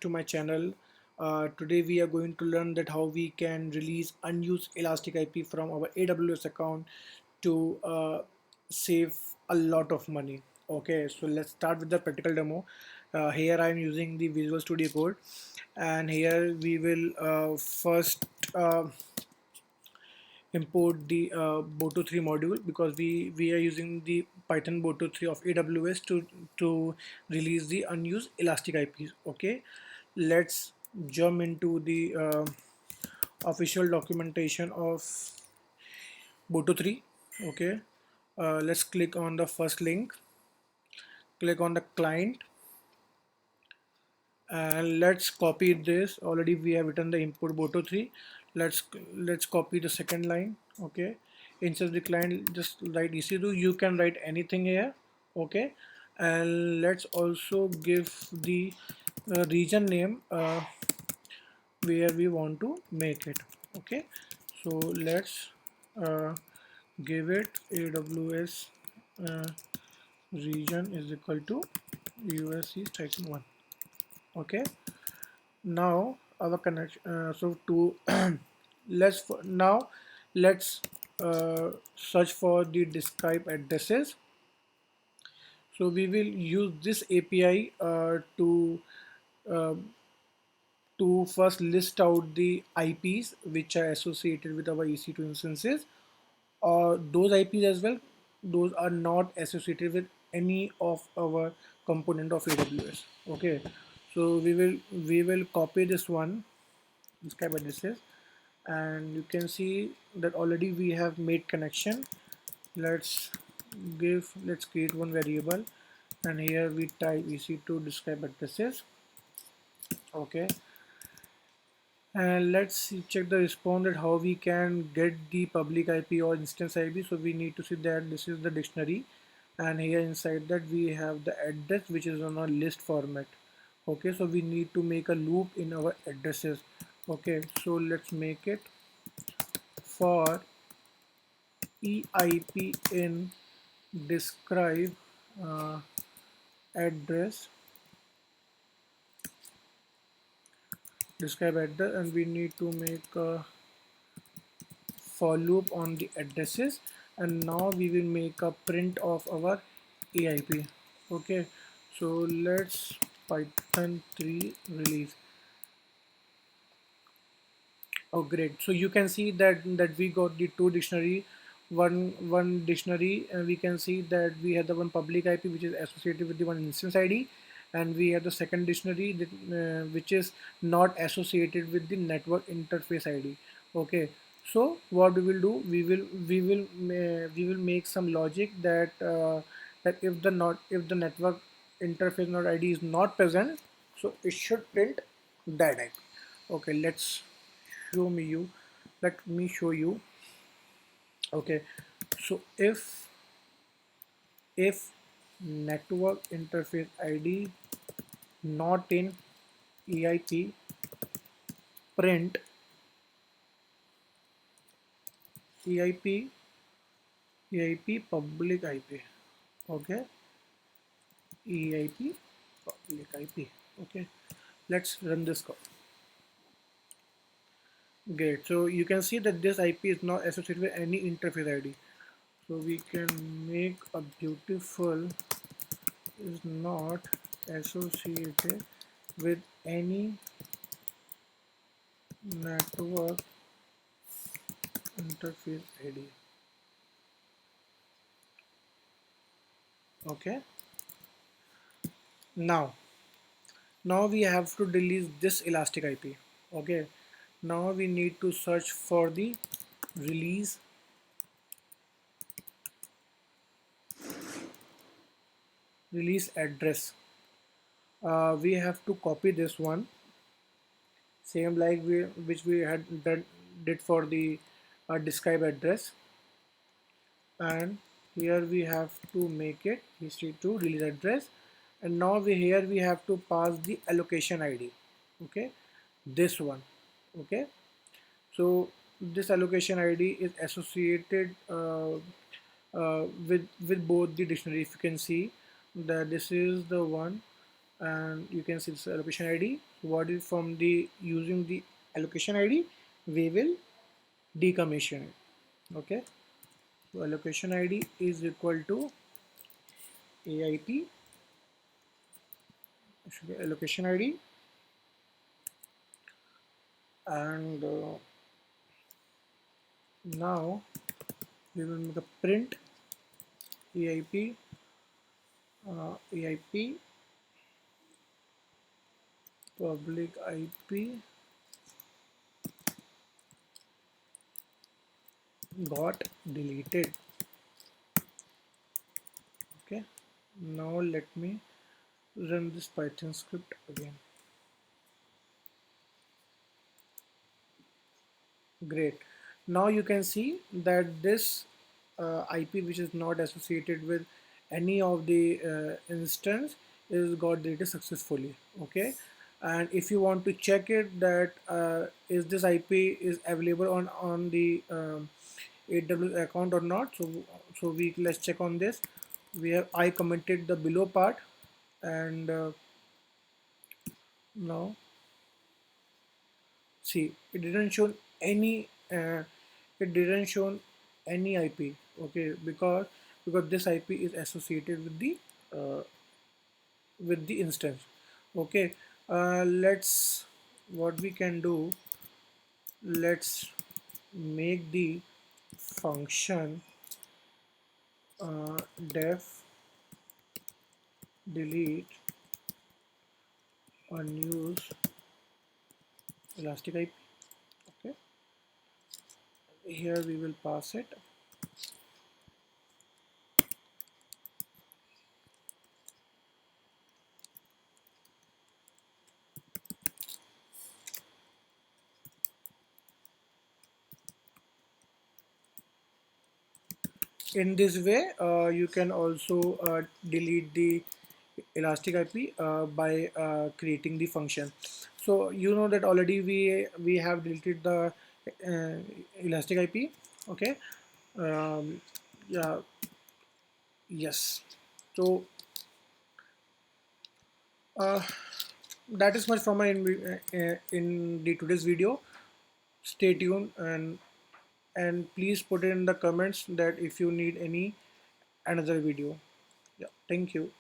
to my channel. Today we are going to learn that how we can release unused Elastic IP from our AWS account to save a lot of money. Okay, so let's start with the practical demo. Here I am using the Visual Studio Code, and here we will first import the boto3 module because we are using the Python boto3 of AWS to release the unused Elastic IPs. Okay, let's jump into the official documentation of boto3. Okay, let's click on the first link, click on the client, and let's copy this. Already we have written the input boto3. Let's copy the second line. Okay, instead of the client, just write ec2. You can write anything here. Okay, and let's also give the region name where we want to make it. Okay, so let's uh, give it AWS uh, region is equal to US is typing 1. Okay, now our connection so to now let's search for the describe addresses. So we will use this API uh, to first list out the IPs which are associated with our EC2 instances, or those IPs as well, those are not associated with any of our component of AWS. Okay, so we will copy this one, describe addresses, and you can see that already we have made connection. Let's create one variable, and here we type ec2 describe addresses. Okay, and let's check the response that how we can get the public IP or instance IP. So we need to see that this is the dictionary, and here inside that we have the address which is on a list format. Okay, so we need to make a loop in our addresses. Okay, so let's make it for EIP in describe address and we need to make a for loop on the addresses, and now we will make a print of our AIP. Okay, so let's python 3 release. Oh great, so you can see that we got the two dictionary, one dictionary, and we can see that we have the one public IP which is associated with the one instance ID, and we have the second dictionary that, which is not associated with the network interface ID. Okay, so what we will do, we will make some logic that if the network interface node ID is not present, so it should print that IP. Okay, show me you let me show you. Okay, so if network interface ID not in EIP, print EIP EIP public IP. Okay, EIP public IP. Okay, let's run this code. Great, so you can see that this IP is not associated with any interface ID, so we can make a beautiful is not associated with any network interface ID. Okay, now we have to delete this Elastic IP. Okay, now we need to search for the release address. We have to copy this one, same like which we had did for the describe address, and here we have to make it history to release address, and now here we have to pass the allocation ID. Okay, this one. Okay, so this allocation ID is associated with both the dictionary. If you can see that this is the one, and you can see this allocation ID. what is from the using the allocation ID, we will decommission it. Okay, so allocation ID is equal to AIP, should be allocation ID, and now we will make a print AIP, AIP public IP got deleted. Okay, now let me run this Python script again. Great. Now you can see that this IP which is not associated with any of the instance is got deleted successfully. Okay, and if you want to check it that is this IP is available on the AWS account or not, so we let's check on this. We have I commented the below part, and now see it didn't show any it didn't show any IP. Okay, because this IP is associated uh, with the instance. Okay, let's what we can do, let's make the function def delete unused elastic IP. Okay, here we will pass it. In this way you can also delete the elastic IP by creating the function. So you know that already we have deleted the uh, elastic IP. Okay, um, yeah, yes. So uh, that is much from my in the today's video. Stay tuned, and please put it in the comments that if you need any another video. Yeah, thank you.